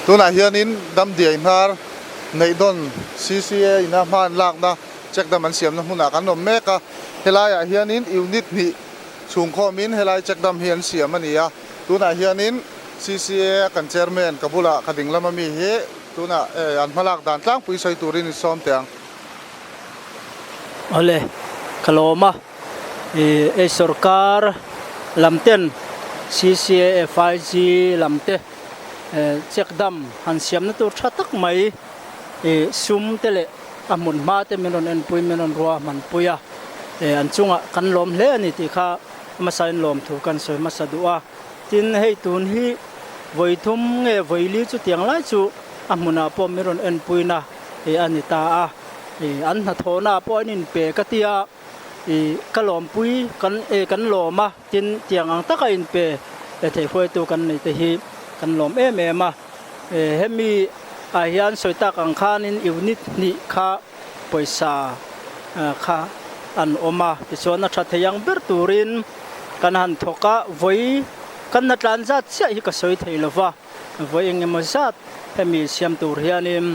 tuna hianin dam dia inhar Neihdawn CCA ina hmalakna Chekdam an siam na huna kan nom meka helaya hianin unit ni chungkhomin helai Chekdam hian siam ania tuna hianin CCA kan chairman kabula kading lamami he tuna an hmalak dan tlang puisai turin som tiang ole kaloma e sarkar lamten CCA FIG lamte Chekdam han siam na tur thatak mai sum tele amun ma te menon en pui menon ruwa man puya an chunga kan lom hle ani ti kha masain lom thu kan soi masadua tin hei tun hi voithum nge voili chu tiang lai chu amuna pom meron en puina ani ta a an na thona poinin pe katia kalom pui kan loma tin tiang ang taka in pe thei khoi tu kan nei te hi kan lom ma hemi hian soitak ang khanin unit ni kha poisa kha an oma tichona thatheyang ber turin kan han thoka voi kan na tlan zat sia hi ka soi theilowa voi engemaw zat hemi siam tur hianin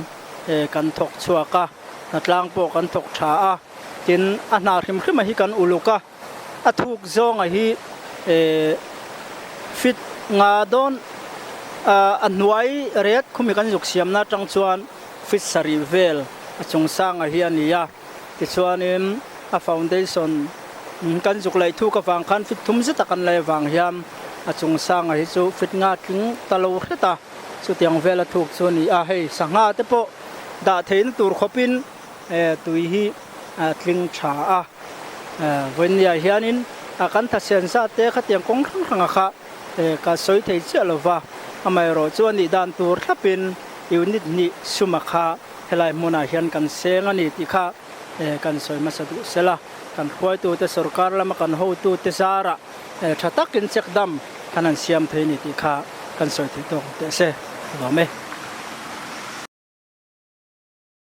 kan thok chuaka na tlang po kan thok tha a tin a hna hrim hi kan uluka a thuk zonga hi fit nga don anuai ret khumi kan juk siam na tang chuan fit sarivel achung sang a hiania ti chuanin a foundation kan juk lai thu ka wang khan fit thum zeta kan lai wang hiam achung sang a hi chu fit nga tling talo hreta chu tiang vela thuk chu ni a hei sanga te po da thein tur khopin tui hi tling tha a venia hianin a kan tha sen sa te kha tiang kong thang kha ka soi thei chalova amai ro chuan ni dan tur thlapin unit ni sumakha helai mona hian kan senga ni ti kha kan soi masadu sela kan khoi tu te sarkar lama kan ho tu te sara thatak in Chekdam kanan siam thei ni ti kha kan soi ti tong te se wa me